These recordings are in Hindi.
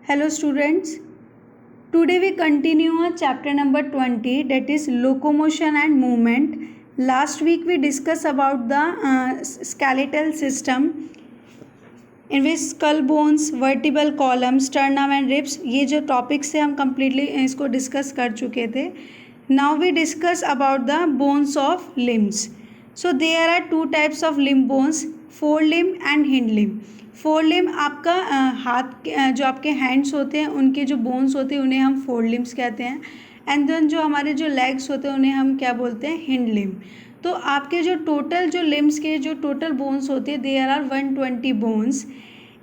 Hello students, today we continue our chapter number 20, that is locomotion and movement. Last week we discussed about the skeletal system in which skull bones, vertebral column, sternum and ribs, ये जो topics थे हम completely इसको discuss कर चुके थे. Now we discuss about the bones of limbs. So there are two types of limb bones, forelimb and hind limb. फोरलिम आपका हाथ जो आपके हैंड्स होते हैं उनके जो बोन्स होते हैं उन्हें हम फोरलिम्स कहते हैं. एंड देन जो हमारे जो लेग्स होते हैं उन्हें हम क्या बोलते हैं, हिंड लिम. तो आपके जो टोटल जो लिम्स के जो टोटल बोन्स होते हैं there are 120 bones.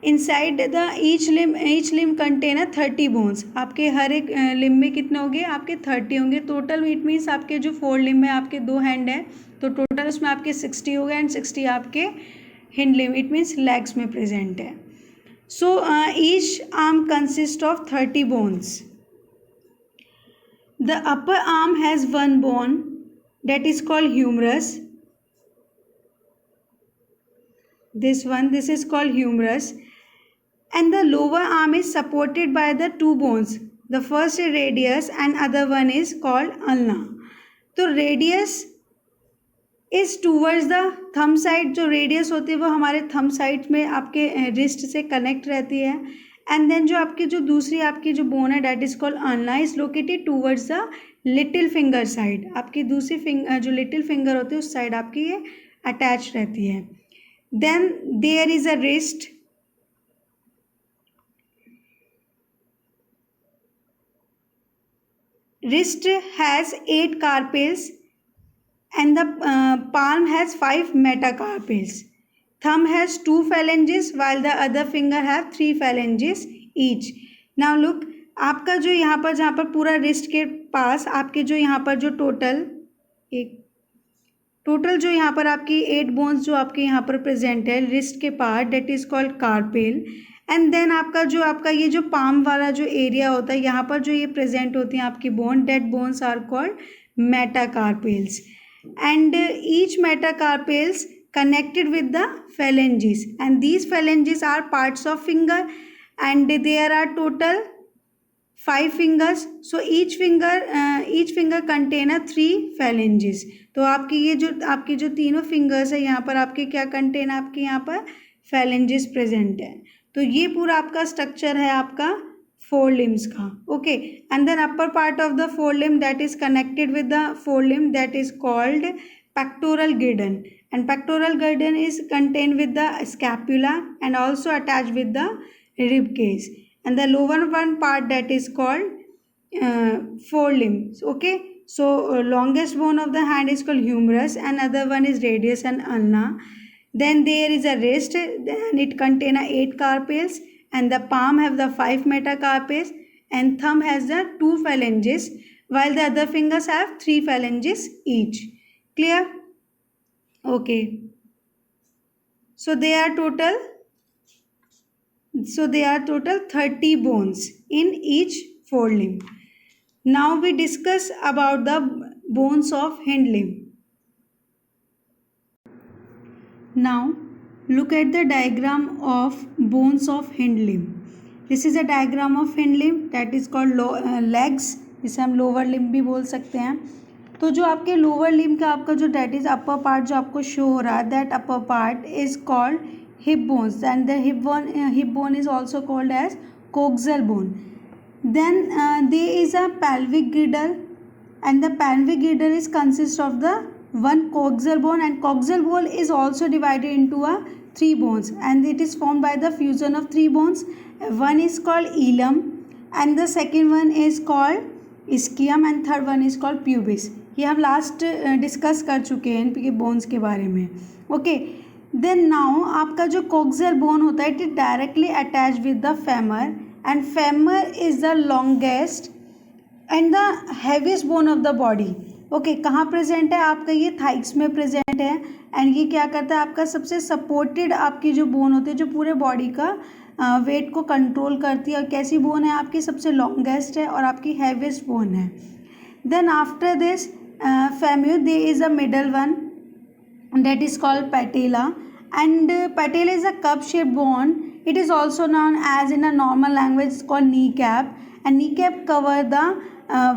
Inside the each limb contain 30 bones. आपके हर एक लिम में कितने होंगे, आपके 30 होंगे टोटल. इट मीन्स आपके जो फोर लिम में आपके 2 हैंड हैं तो टोटल उसमें आपके 60 हो गए एंड 60 आपके hind limb, it means legs में प्रेजेंट है. So each arm consist of 30 bones. The upper arm has 1 bone that is called humerus. This is called humerus, and the lower arm is supported by the 2 bones. The first is radius and other one is called ulna. तो radius is towards the thumb side. जो radius होती है वो हमारे thumb side में आपके wrist से connect रहती है. एंड देन जो आपकी जो दूसरी आपकी जो बोन है that is called ulna is located towards the little finger side. आपकी दूसरी जो लिटिल फिंगर होती है उस साइड आपकी ये अटैच रहती है. Then there is a wrist. Wrist has 8 carpals and the palm has 5 metacarpals. Thumb has 2 phalanges while the other finger have 3 phalanges each. Now look, आपका जो यहाँ पर जहाँ पर पूरा रिस्ट के पास आपके जो यहाँ पर जो टोटल जो यहाँ पर आपकी 8 बोन्स जो आपके यहाँ पर प्रेजेंट है रिस्ट के part that is called carpal. And then आपका ये जो पाम वाला जो एरिया होता है यहाँ पर जो ये प्रेजेंट होती हैं आपकी bone, that bones are called metacarpals. And each metacarpals connected with the phalanges, and these phalanges are parts of finger, and there are total 5 fingers. So each finger contain 3 phalanges. तो आपकी जो तीनों फिंगर्स है यहाँ पर आपके क्या कंटेन, आपके यहाँ पर phalanges प्रेजेंट है. तो ये पूरा आपका स्ट्रक्चर है आपका फोर लिम्स का. Okay, and then upper part of the forelimb that is connected with the forelimb that is called pectoral girdle, and pectoral girdle is contained with the scapula and also attached with the rib cage, and the lower one part that is called forelimb. Okay, so longest bone of the hand is called humerus and other one is radius and ulna. Then there is a wrist and it contains 8 carpels, and the palm have the 5 metacarpals, and thumb has the 2 phalanges while the other fingers have 3 phalanges each. Clear? Okay, so they are total 30 bones in each forelimb. Now we discuss about the bones of hind limb. Now look at the diagram of bones of hind limb. This is a diagram of hind limb that is called legs, जिसे हम लोअर लिम्ब भी बोल सकते हैं. तो जो आपके लोअर लिम्ब का आपका जो डेट इज अपर पार्ट जो आपको शो हो रहा है that upper part is called hip bones, and the hip bone is also called as coxal bone. Then there is a pelvic girdle, and the pelvic girdle is consist of the one coxal bone, and coxal bone is also divided into 3 bones, and it is formed by the fusion of 3 bones. One is called ilium, and the second one is called ischium, and third one is called pubis. ये हम लास्ट डिस्कस कर चुके हैं इनके बोन्स के बारे में. ओके, देन नाउ आपका जो कोक्सल बोन होता है it is directly attach with the femur, and femur is the longest and the heaviest bone of the body. Okay, कहाँ प्रेजेंट है आपका, ये थाइक्स में प्रेजेंट है, एंड ये क्या करता है आपका सबसे सपोर्टेड आपकी जो बोन होती है जो पूरे बॉडी का वेट को कंट्रोल करती है. और कैसी बोन है आपकी, सबसे लॉन्गेस्ट है और आपकी हैवीएस्ट बोन है. Then after this femur there is a middle one that is called patella, and patella is a cup shaped bone It is also known as in a normal language called kneecap, and kneecap cover the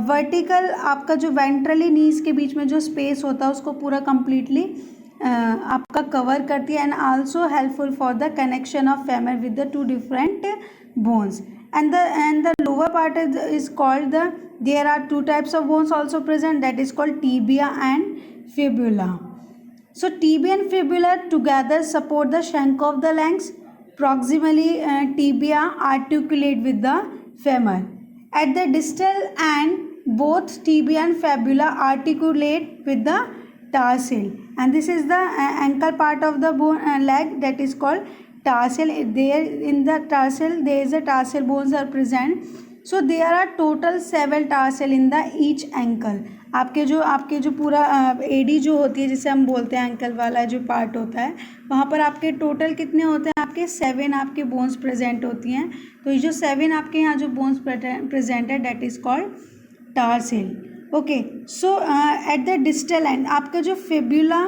vertical आपका जो वेंट्रली नीज के बीच में जो स्पेस होता है उसको पूरा कम्प्लीटली आपका कवर करती है, and also helpful for the connection of famer with the two different bones. And the lower part is called there are two types of bones also present, that is called tibia and fibula. So tibia and fibula together support the shank of the legs. Proximally tibia articulate with the femur. At the distal end, both tibia and fibula articulate with the tarsal, and this is the ankle part of the bone leg, that is called tarsal. There in the tarsal there is a tarsal bones are present. So there are total 7 tarsal in the each ankle. आपके जो पूरा एडी जो होती है जिसे हम बोलते हैं एंकल वाला जो पार्ट होता है, वहाँ पर आपके टोटल कितने होते हैं, आपके 7 आपके बोन्स प्रेजेंट होती हैं. तो ये जो 7 आपके यहाँ जो बोन्स प्रेजेंट है that is called tarsal. Okay, so at the distal end आपका जो फिब्यूला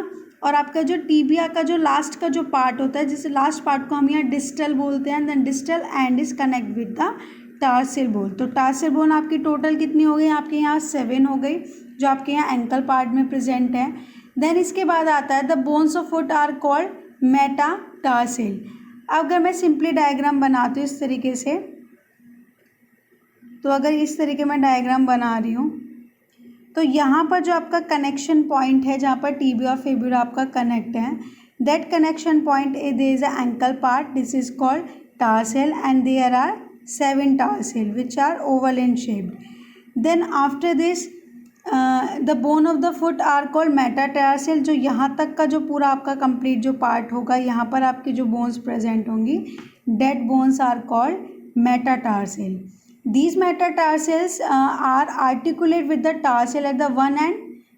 और आपका जो टीबिया का जो लास्ट का जो पार्ट होता है, जिसे लास्ट पार्ट को हम यहाँ डिस्टल बोलते हैं, then distal end is connect with the tarsal bone. तो टार्सल बोन आपकी टोटल कितनी हो गई, आपके यहाँ 7 हो गई जो आपके यहाँ एंकल पार्ट में प्रेजेंट है. देन इसके बाद आता है the bones of foot are called metatarsal. अगर मैं सिंपली डायग्राम बनाती हूँ इस तरीके से, तो अगर इस तरीके में डायग्राम बना रही हूँ, तो यहाँ पर जो आपका कनेक्शन पॉइंट है जहाँ पर टीबिया और फिब्यूला आपका कनेक्ट है, that connection point there is a ankle part, this is called tarsal, and there are 7 tarsal which are oval in shaped. Then after this the bone of the foot are called metatarsal. जो यहाँ तक का जो पूरा आपका कंप्लीट जो पार्ट होगा, यहाँ पर आपकी जो बोन्स प्रेजेंट होंगी, that bones are called metatarsal. These metatarsals are articulate with the tarsal at the one end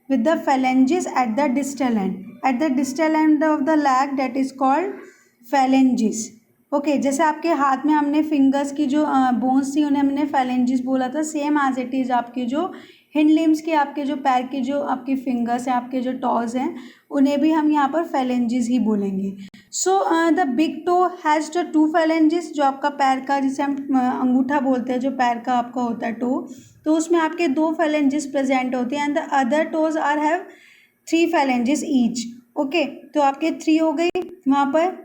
with the phalanges at the distal end. At the distal end of the leg, that is called phalanges. Okay, जैसे आपके हाथ में हमने फिंगर्स की जो बोन्स थी उन्हें हमने फैलेंजिस बोला था, सेम एज इट इज़ आपके जो हिंड लिम्स के आपके जो पैर के जो आपके फिंगर्स हैं, आपके जो टॉज हैं, उन्हें भी हम यहाँ पर फैलेंजिस ही बोलेंगे. So the big toe has the 2 phalanges. जो आपका पैर का जिसे हम अंगूठा बोलते हैं, जो पैर का आपका होता है टो, तो उसमें आपके 2 फैलेंजिस प्रेजेंट होते हैं, and the other toes are have 3 phalanges each. Okay, तो आपके 3 हो गई वहाँ पर.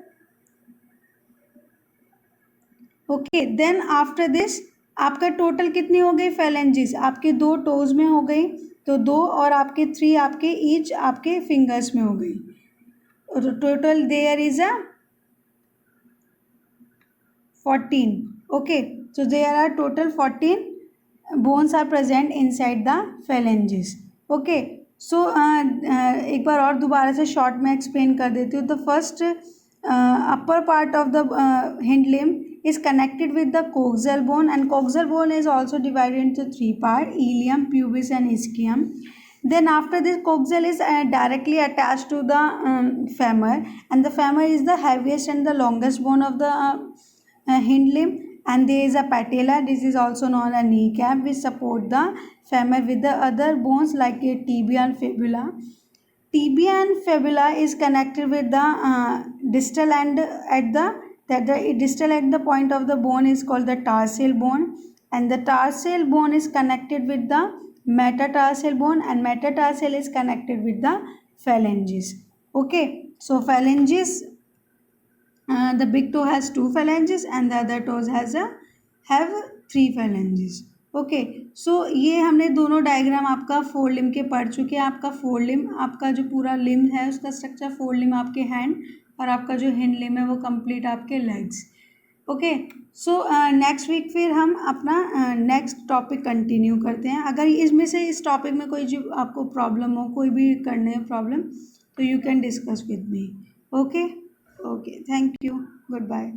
ओके, देन आफ्टर दिस आपका टोटल कितनी हो गई फैलेंजिस, आपके 2 टोज में हो गई, तो 2 और आपके 3 आपके ईच आपके फिंगर्स में हो गई. Total there is a 14. Okay, so there are total 14 bones are present inside the phalanges. Okay, so एक बार और दोबारा से शॉर्ट में एक्सप्लेन कर देती हूँ. The first upper part of the hind limb is connected with the coxal bone, and coxal bone is also divided into 3 parts: ilium, pubis and ischium. Then after this, coxal is directly attached to the femur, and the femur is the heaviest and the longest bone of the hind limb, and there is a patella, this is also known as kneecap, which support the femur with the other bones like tibia and fibula. Tibia and fibula is connected with the distal end at the distal at the point of the bone is called the tarsal bone, and the tarsal bone is connected with the metatarsal bone, and metatarsal is connected with the phalanges. Okay, so phalanges, the big toe has 2 phalanges and the other toes have 3 phalanges. Okay, सो ये हमने दोनों डायग्राम आपका 4 लिम्ब के पढ़ चुके हैं. आपका 4 लिम्ब आपका जो पूरा लिम्ब है उसका स्ट्रक्चर 4 लिम्ब आपके हैंड, और आपका जो हिंड लिम्ब है वो कंप्लीट आपके legs. Okay, so next week फिर हम अपना नेक्स्ट टॉपिक कंटिन्यू करते हैं. अगर इसमें से इस टॉपिक में कोई जो आपको प्रॉब्लम हो, कोई भी करने में प्रॉब्लम, तो you can discuss with me. Okay, thank you, good bye.